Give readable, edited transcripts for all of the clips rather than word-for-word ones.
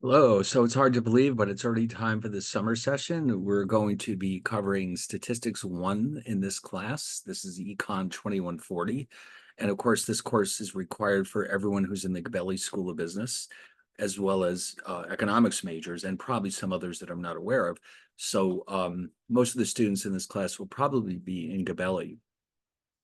Hello. So it's hard to believe, but it's already time for the summer session. We're going to be covering Statistics 1 in this class. This is Econ 2140. And of course, this course is required for everyone who's in the Gabelli School of Business, as well as economics majors and probably some others that I'm not aware of. So most of the students in this class will probably be in Gabelli,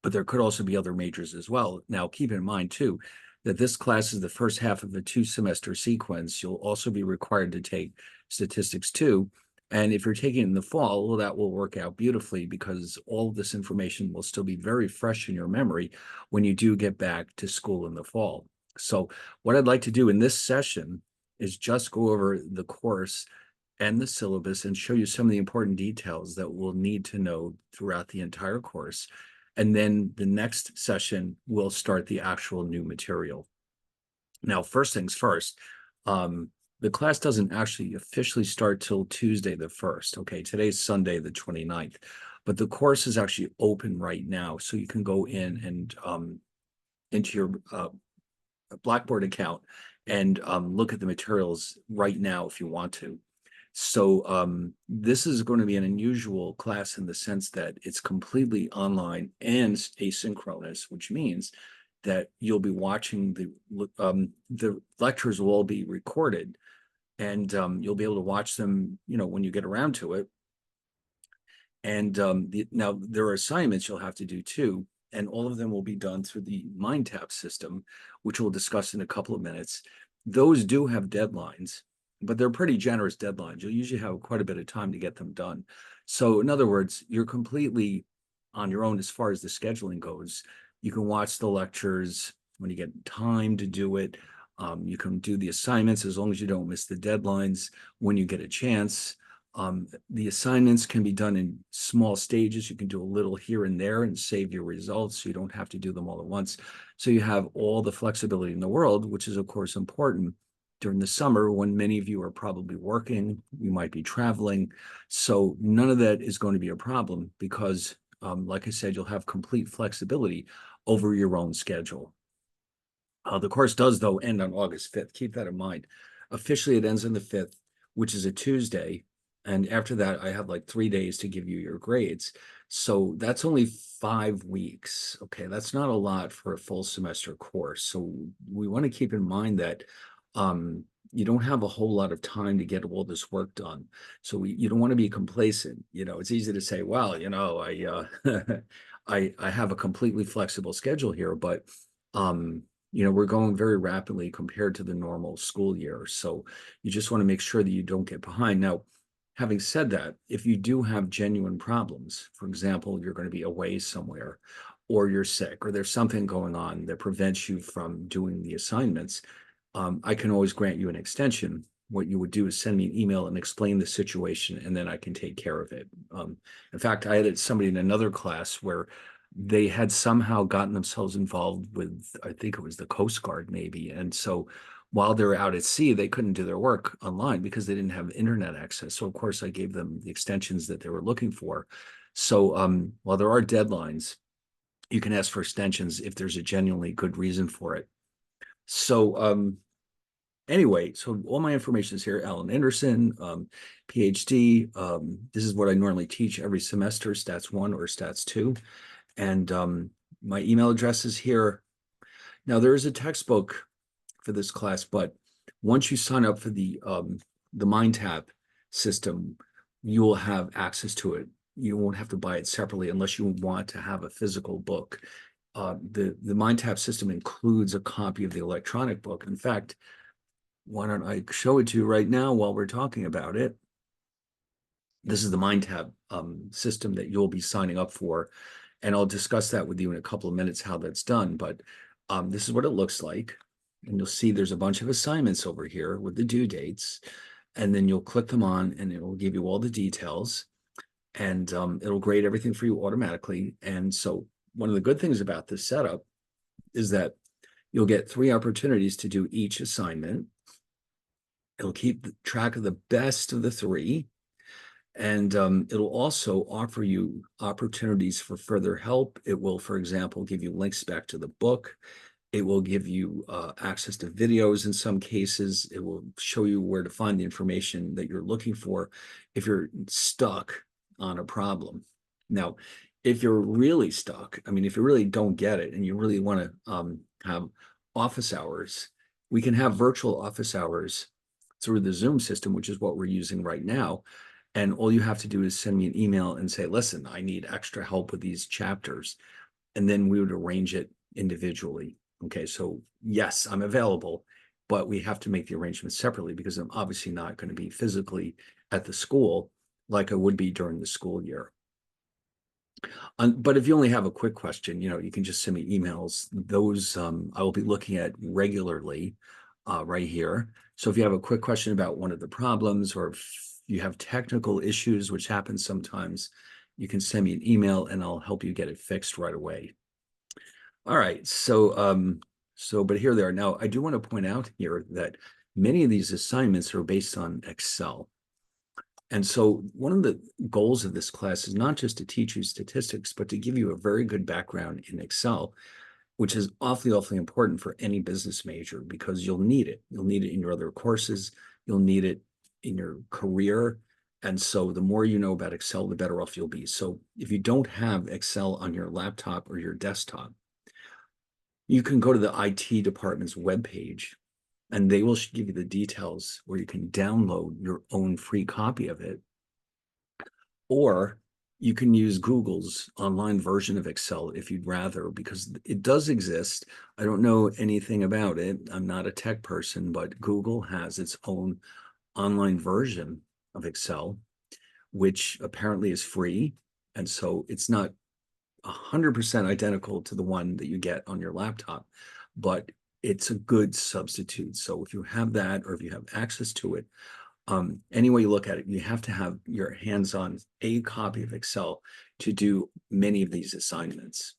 but there could also be other majors as well. Now, keep in mind, too, that this class is the first half of a two-semester sequence. You'll also be required to take Statistics 2. And if you're taking it in the fall, well, that will work out beautifully because all of this information will still be very fresh in your memory when you do get back to school in the fall. So what I'd like to do in this session is just go over the course and the syllabus and show you some of the important details that we'll need to know throughout the entire course. And then the next session will start the actual new material. Now, first things first, the class doesn't actually officially start till Tuesday the 1st. Okay, today's Sunday the 29th, but the course is actually open right now. So you can go in and into your Blackboard account and look at the materials right now if you want to. So this is going to be an unusual class in the sense that it's completely online and asynchronous, which means that you'll be watching the lectures will all be recorded, and you'll be able to watch them, when you get around to it. And now there are assignments you'll have to do too, and all of them will be done through the MindTap system, which we'll discuss in a couple of minutes. Those do have deadlines, but they're pretty generous deadlines. You'll usually have quite a bit of time to get them done. So in other words, you're completely on your own as far as the scheduling goes. You can watch the lectures when you get time to do it. You can do the assignments as long as you don't miss the deadlines when you get a chance. The assignments can be done in small stages. You can do a little here and there and save your results, so you don't have to do them all at once. So you have all the flexibility in the world, which is, of course, important during the summer when many of you are probably working, you might be traveling. So none of that is going to be a problem because, like I said, you'll have complete flexibility over your own schedule. The course does, though, end on August 5th. Keep that in mind. Officially, it ends on the 5th, which is a Tuesday. And after that, I have like 3 days to give you your grades. So that's only 5 weeks. Okay, that's not a lot for a full semester course. So we want to keep in mind that you don't have a whole lot of time to get all this work done. So you don't want to be complacent. It's easy to say, well, I have a completely flexible schedule here, but we're going very rapidly compared to the normal school year. So you just want to make sure that you don't get behind. Now, having said that, if you do have genuine problems, for example, you're going to be away somewhere, or you're sick, or there's something going on that prevents you from doing the assignments, I can always grant you an extension. What you would do is send me an email and explain the situation, and then I can take care of it. In fact, I had somebody in another class where they had somehow gotten themselves involved with, I think it was the Coast Guard, maybe. And so while they're out at sea, they couldn't do their work online because they didn't have internet access. So, of course, I gave them the extensions that they were looking for. So while there are deadlines, you can ask for extensions if there's a genuinely good reason for it. So anyway, so all my information is here. Alan Anderson, PhD. This is what I normally teach every semester, Stats 1 or Stats 2. And my email address is here. Now, there is a textbook for this class, but once you sign up for the MindTap system, you will have access to it. You won't have to buy it separately unless you want to have a physical book. The MindTap system includes a copy of the electronic book. In fact, why don't I show it to you right now while we're talking about it? This is the MindTap system that you'll be signing up for, and I'll discuss that with you in a couple of minutes, how that's done. But this is what it looks like. And you'll see there's a bunch of assignments over here with the due dates. And then you'll click them on, and it will give you all the details. And it'll grade everything for you automatically. And so one of the good things about this setup is that you'll get 3 opportunities to do each assignment. It'll keep track of the best of the 3. And it'll also offer you opportunities for further help. It will, for example, give you links back to the book. It will give you access to videos in some cases. It will show you where to find the information that you're looking for if you're stuck on a problem. Now, if you're really stuck, I mean, if you really don't get it and you really want to have office hours, we can have virtual office hours through the Zoom system, which is what we're using right now. And all you have to do is send me an email and say, listen, I need extra help with these chapters. And then we would arrange it individually. Okay, so yes, I'm available, but we have to make the arrangements separately because I'm obviously not going to be physically at the school like I would be during the school year. But if you only have a quick question, you can just send me emails. Those I will be looking at regularly right here. So if you have a quick question about one of the problems, or if you have technical issues, which happens sometimes, you can send me an email and I'll help you get it fixed right away. All right, but here they are. Now, I do want to point out here that many of these assignments are based on Excel. And so one of the goals of this class is not just to teach you statistics, but to give you a very good background in Excel, which is awfully, awfully important for any business major because you'll need it. You'll need it in your other courses. You'll need it in your career. And so the more you know about Excel, the better off you'll be. So if you don't have Excel on your laptop or your desktop, you can go to the IT department's webpage and they will give you the details where you can download your own free copy of it. Or you can use Google's online version of Excel if you'd rather, because it does exist. I don't know anything about it. I'm not a tech person, but Google has its own online version of Excel, which apparently is free. And so it's not 100% identical to the one that you get on your laptop, but it's a good substitute. So if you have that, or if you have access to it, any way you look at it, you have to have your hands on a copy of Excel to do many of these assignments.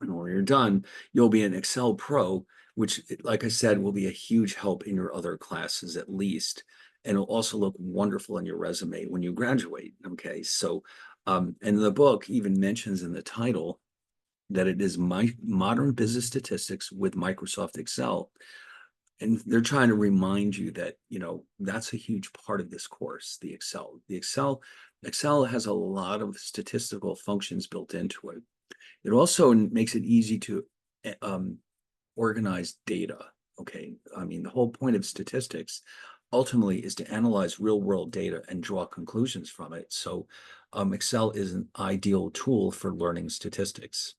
And when you're done, you'll be an Excel pro, which, like I said, will be a huge help in your other classes at least. And it'll also look wonderful on your resume when you graduate. Okay, so and the book even mentions in the title that it is modern business statistics with Microsoft Excel. And they're trying to remind you that, that's a huge part of this course, the Excel. Excel has a lot of statistical functions built into it. It also makes it easy to organize data. Okay, I mean, the whole point of statistics ultimately is to analyze real world data and draw conclusions from it. So Excel is an ideal tool for learning statistics.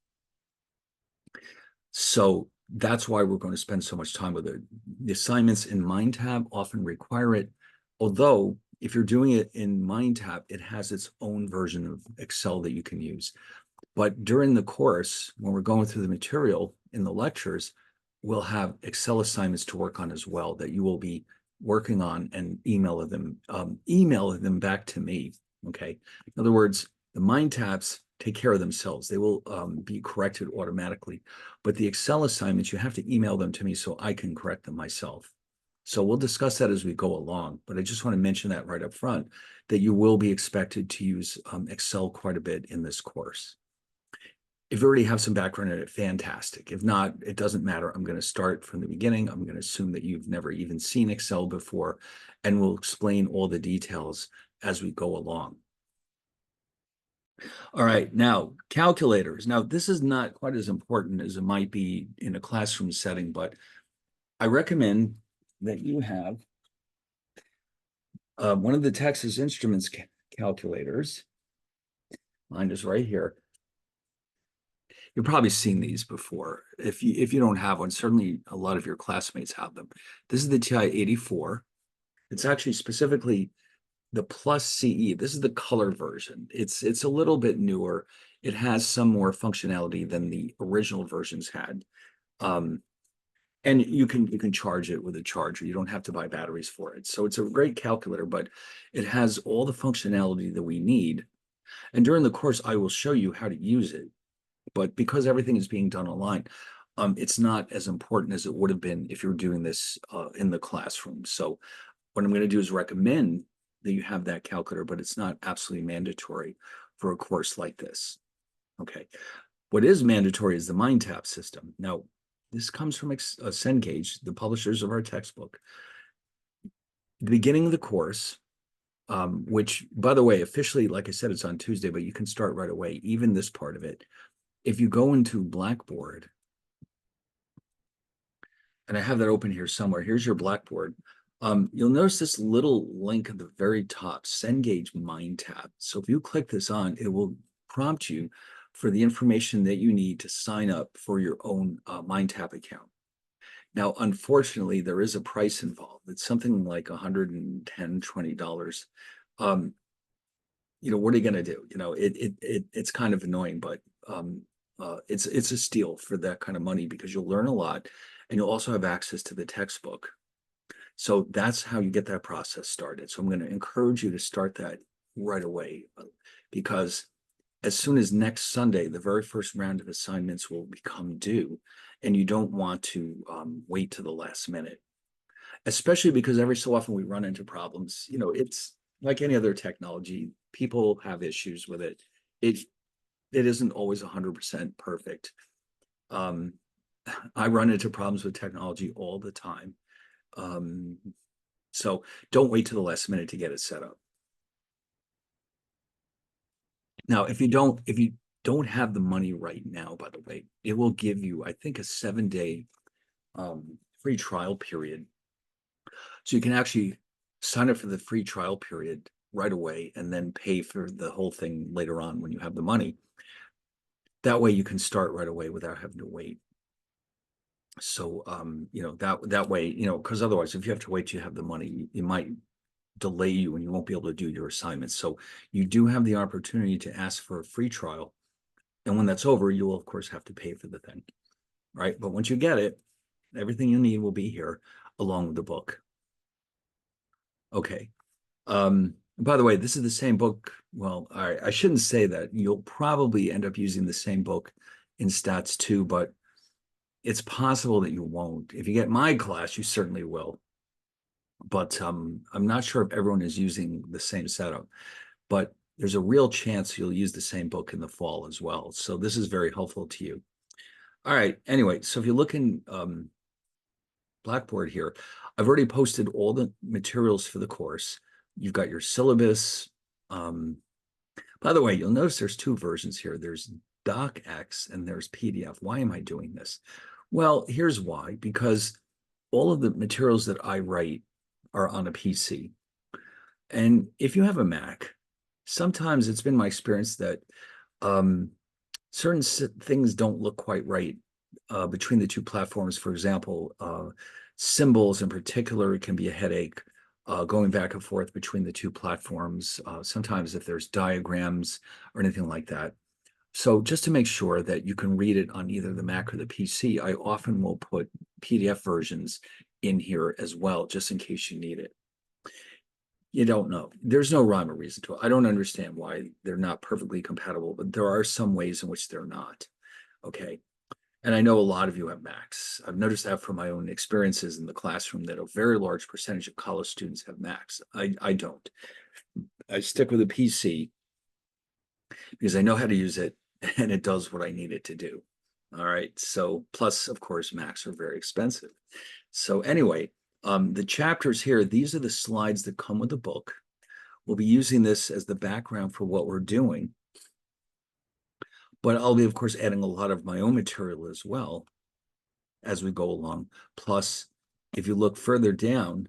So that's why we're going to spend so much time with it. The assignments in MindTab often require it, although if you're doing it in MindTab, it has its own version of Excel that you can use. But during the course, when we're going through the material in the lectures, we'll have Excel assignments to work on as well that you will be working on and email them back to me. Okay. In other words, the MindTabs take care of themselves. They will be corrected automatically. But the Excel assignments, you have to email them to me so I can correct them myself. So we'll discuss that as we go along. But I just want to mention that right up front, that you will be expected to use Excel quite a bit in this course. If you already have some background in it, fantastic. If not, it doesn't matter. I'm going to start from the beginning. I'm going to assume that you've never even seen Excel before, and we'll explain all the details as we go along. All right, now calculators. Now, this is not quite as important as it might be in a classroom setting, but I recommend that you have one of the Texas Instruments calculators. Mine is right here. You've probably seen these before. If you don't have one, certainly a lot of your classmates have them. This is the TI-84. It's actually specifically the Plus CE. This is the color version. It's a little bit newer. It has some more functionality than the original versions had. And you can charge it with a charger. You don't have to buy batteries for it. So it's a great calculator, but it has all the functionality that we need. And during the course, I will show you how to use it. But because everything is being done online, it's not as important as it would have been if you were doing this in the classroom. So what I'm going to do is recommend that you have that calculator, but it's not absolutely mandatory for a course like this. Okay. What is mandatory is the MindTab system. Now, This comes from Cengage, the publishers of our textbook. The beginning of the course, which, by the way, officially, like I said, it's on Tuesday, but you can start right away, even this part of it. If you go into Blackboard, and I have that open here somewhere, here's your Blackboard. You'll notice this little link at the very top, Cengage Mind tab. So if you click this on, it will prompt you for the information that you need to sign up for your own Mind tab account. Now, unfortunately, there is a price involved. It's something like $110, $20. What are you going to do? It's kind of annoying, but it's a steal for that kind of money because you'll learn a lot and you'll also have access to the textbook. So that's how you get that process started. So I'm going to encourage you to start that right away because as soon as next Sunday, the very first round of assignments will become due, and you don't want to wait to the last minute, especially because every so often we run into problems. It's like any other technology. People have issues with it. It isn't always 100% perfect. I run into problems with technology all the time. So don't wait to the last minute to get it set up. Now, if you don't have the money right now, by the way, it will give you, I think, a 7-day free trial period. So you can actually sign up for the free trial period right away and then pay for the whole thing later on when you have the money. That way you can start right away without having to wait. So, that way, because otherwise, if you have to wait till you have the money, you might delay you and you won't be able to do your assignments. So you do have the opportunity to ask for a free trial. And when that's over, you will, of course, have to pay for the thing, right? But once you get it, everything you need will be here along with the book. Okay. By the way, this is the same book. Well, I shouldn't say that. You'll probably end up using the same book in Stats 2, but it's possible that you won't. If you get my class, you certainly will. But I'm not sure if everyone is using the same setup, but there's a real chance you'll use the same book in the fall as well. So this is very helpful to you. All right. Anyway, so if you look in Blackboard here, I've already posted all the materials for the course. You've got your syllabus. By the way, you'll notice there's two versions here. There's DocX and there's PDF. Why am I doing this? Well, here's why. Because all of the materials that I write are on a PC. And if you have a Mac, sometimes it's been my experience that certain things don't look quite right between the two platforms. For example, symbols in particular can be a headache going back and forth between the two platforms. Sometimes if there's diagrams or anything like that. So just to make sure that you can read it on either the Mac or the PC, I often will put PDF versions in here as well, just in case you need it. You don't know. There's no rhyme or reason to it. I don't understand why they're not perfectly compatible, but there are some ways in which they're not. Okay. And I know a lot of you have Macs. I've noticed that from my own experiences in the classroom that a very large percentage of college students have Macs. I don't. I stick with a PC because I know how to use it and it does what I need it to do. All right. So plus, of course, Macs are very expensive. So anyway, the chapters here, these are the slides that come with the book. We'll be using this as the background for what we're doing. But I'll be, of course, adding a lot of my own material as well as we go along. Plus, if you look further down,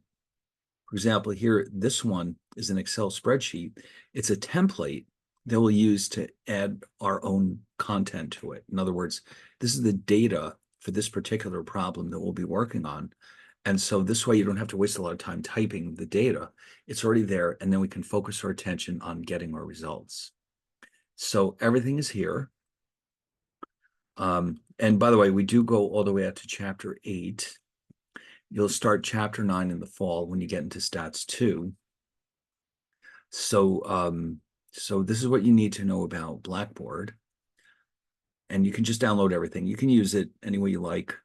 for example, here, this one is an Excel spreadsheet. It's a template that we'll use to add our own content to it. In other words, this is the data for this particular problem that we'll be working on. And so this way you don't have to waste a lot of time typing the data. It's already there, and then we can focus our attention on getting our results. So everything is here. And by the way, we do go all the way out to chapter 8. You'll start chapter 9 in the fall when you get into Stats 2. So, so this is what you need to know about Blackboard. And you can just download everything. You can use it any way you like.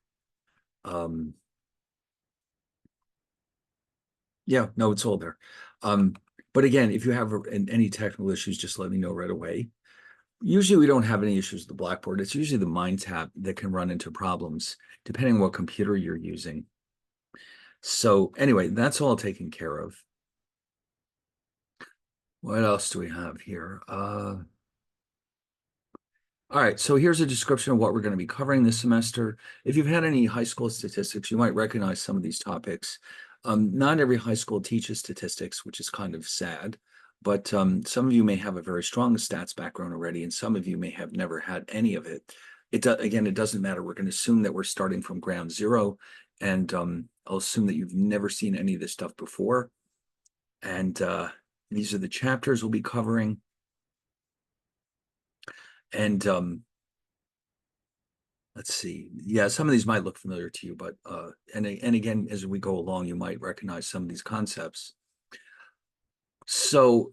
Yeah, no, it's all there. But again, if you have any technical issues, just let me know right away. Usually we don't have any issues with the Blackboard. It's usually the Mind tab that can run into problems, depending on what computer you're using. So anyway, that's all taken care of. What else do we have here? All right, so here's a description of what we're going to be covering this semester. If you've had any high school statistics, you might recognize some of these topics. Not every high school teaches statistics, which is kind of sad, but some of you may have a very strong stats background already, and some of you may have never had any of it. Again, it doesn't matter. We're going to assume that we're starting from ground zero, and I'll assume that you've never seen any of this stuff before. And these are the chapters we'll be covering. And let's see. Yeah, some of these might look familiar to you, but and again, as we go along, you might recognize some of these concepts. So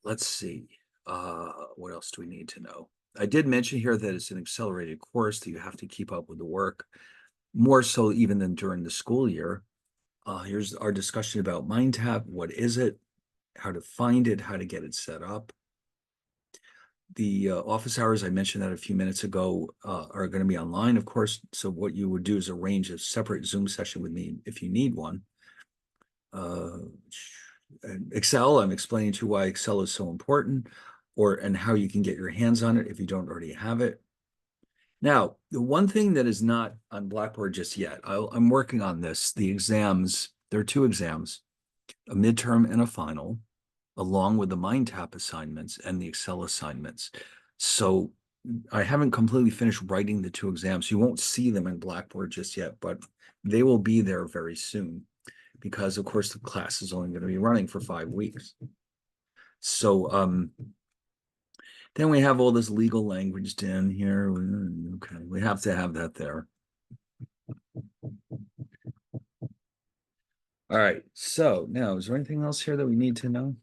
let's see. What else do we need to know? I did mention here that it's an accelerated course that you have to keep up with the work, more so even than during the school year. Here's our discussion about MindTap. What is it? How to find it? How to get it set up? The office hours, I mentioned that a few minutes ago, are going to be online, of course. So what you would do is arrange a separate Zoom session with me if you need one. Excel, I'm explaining to you why Excel is so important, and how you can get your hands on it if you don't already have it. Now, the one thing that is not on Blackboard just yet, I'm working on this. The exams, there are two exams, a midterm and a final, along with the MindTap assignments and the Excel assignments. So I haven't completely finished writing the two exams. You won't see them in Blackboard just yet, but they will be there very soon because, of course, the class is only going to be running for 5 weeks. So then we have all this legal language down here. Okay, we have to have that there. All right, so now, is there anything else here that we need to know?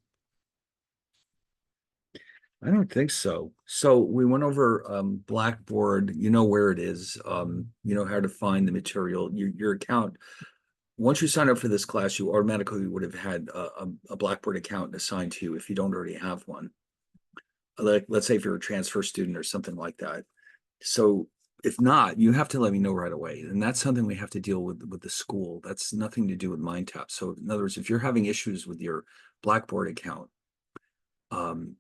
I don't think so. So we went over Blackboard, you know where it is, you know how to find the material, your account. Once you sign up for this class, you automatically would have had a Blackboard account assigned to you if you don't already have one. Like, let's say if you're a transfer student or something like that. So if not, you have to let me know right away. And that's something we have to deal with the school. That's nothing to do with MindTap. So in other words, if you're having issues with your Blackboard account,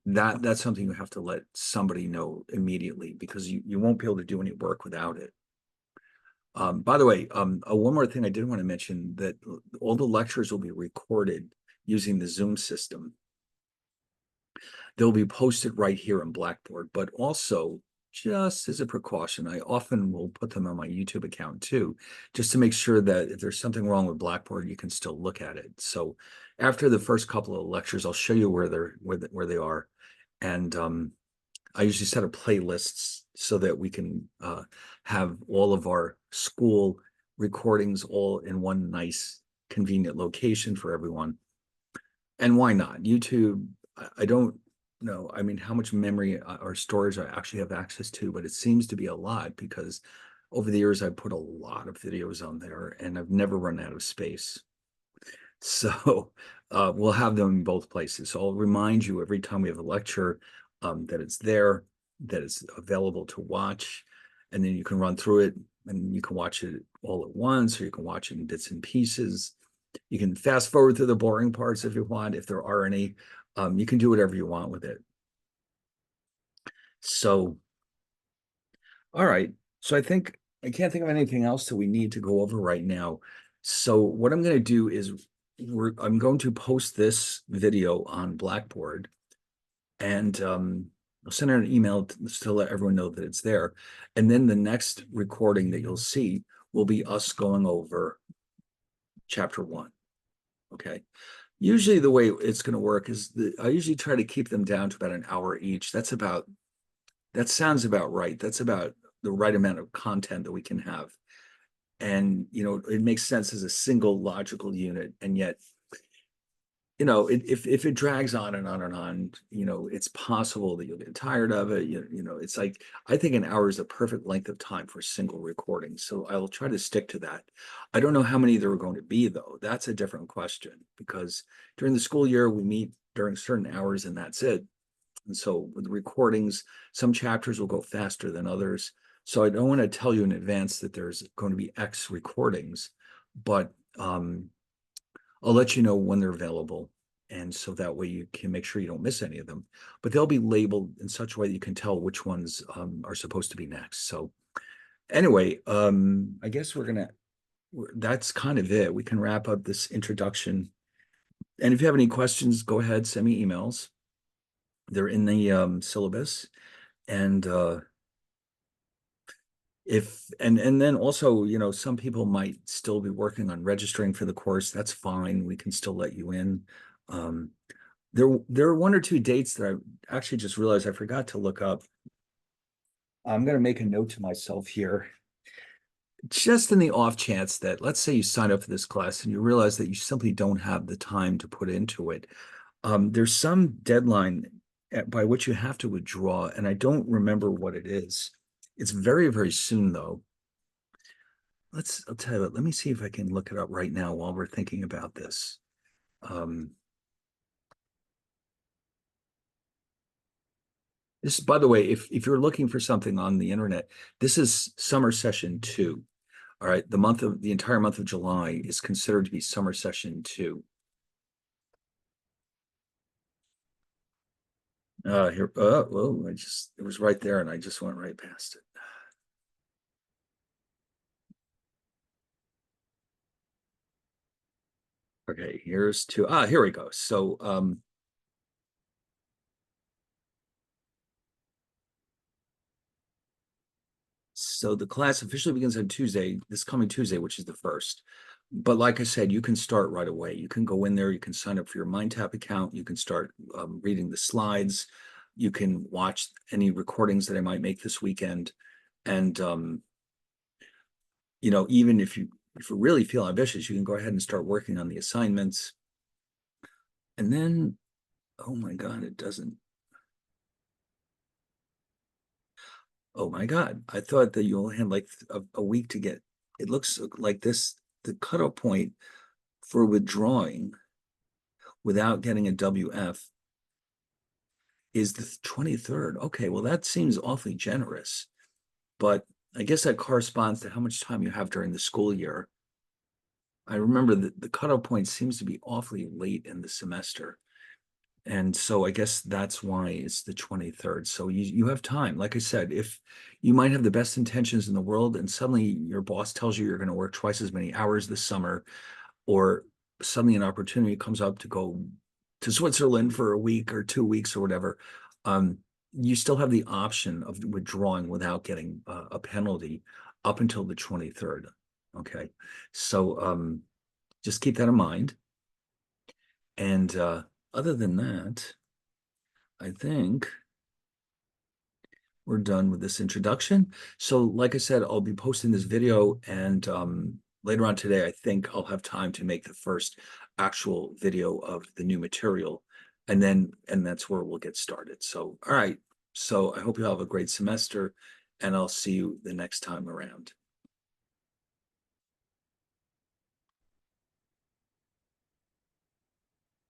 that's something you have to let somebody know immediately because you won't be able to do any work without it. By the way, one more thing I did want to mention that all the lectures will be recorded using the Zoom system. They'll be posted right here in Blackboard, but also just as a precaution, I often will put them on my YouTube account too, just to make sure that if there's something wrong with Blackboard, you can still look at it. So after the first couple of lectures, I'll show you where they are. And I usually set up playlists so that we can have all of our school recordings all in one nice, convenient location for everyone. And why not? YouTube, I don't know. I mean, how much memory or storage I actually have access to, but it seems to be a lot because over the years, I've put a lot of videos on there and I've never run out of space. So we'll have them in both places. So I'll remind you every time we have a lecture that it's there, that it's available to watch, and then you can run through it and you can watch it all at once, or you can watch it in bits and pieces. You can fast forward through the boring parts if you want, if there are any. You can do whatever you want with it. So, all right. So I can't think of anything else that we need to go over right now. So what I'm going to do is I'm going to post this video on Blackboard, and I'll send out an email to let everyone know that it's there. And then the next recording that you'll see will be us going over chapter 1. Okay. Usually the way it's going to work is I usually try to keep them down to about an hour each. That sounds about right. That's about the right amount of content that we can have. And, it makes sense as a single logical unit. And yet, if it drags on and on and on, it's possible that you'll get tired of it. It's like, I think an hour is the perfect length of time for a single recording. So I'll try to stick to that. I don't know how many there are going to be, though. That's a different question because during the school year, we meet during certain hours and that's it. And so with recordings, some chapters will go faster than others. So I don't want to tell you in advance that there's going to be X recordings, but I'll let you know when they're available. And so that way you can make sure you don't miss any of them. But they'll be labeled in such a way that you can tell which ones are supposed to be next. So anyway, I guess that's kind of it. We can wrap up this introduction. And if you have any questions, go ahead, send me emails. They're in the syllabus. And and then also, some people might still be working on registering for the course. That's fine. We can still let you in. There are one or two dates that I actually just realized I forgot to look up. I'm going to make a note to myself here. Just in the off chance that, let's say you sign up for this class and you realize that you simply don't have the time to put into it. There's some deadline by which you have to withdraw, and I don't remember what it is. It's very, very soon, though. I'll tell you what, let me see if I can look it up right now while we're thinking about this. This, by the way, if you're looking for something on the internet, this is summer session 2. All right, the entire month of July is considered to be summer session 2. Here, well, it was right there and I just went right past it. Okay, here's 2. Here we go. So, so the class officially begins on Tuesday, this coming Tuesday, which is the 1st. But like I said, you can start right away. You can go in there, you can sign up for your MindTap account, you can start reading the slides, you can watch any recordings that I might make this weekend. And even if you really feel ambitious, you can go ahead and start working on the assignments. And then, oh my God, it doesn't. Oh my God, I thought that you only had like a week to get. It looks like this, the cutoff point for withdrawing without getting a WF is the 23rd. Okay, well, that seems awfully generous, but I guess that corresponds to how much time you have during the school year. I remember that the cutoff point seems to be awfully late in the semester. And so I guess that's why it's the 23rd. So you have time. Like I said, if you might have the best intentions in the world and suddenly your boss tells you you're going to work twice as many hours this summer, or suddenly an opportunity comes up to go to Switzerland for a week or 2 weeks or whatever, you still have the option of withdrawing without getting a penalty up until the 23rd. Okay. So just keep that in mind. And other than that, I think we're done with this introduction. So like I said, I'll be posting this video, and later on today, I think I'll have time to make the first actual video of the new material, and that's where we'll get started. So, all right. So I hope you all have a great semester, and I'll see you the next time around.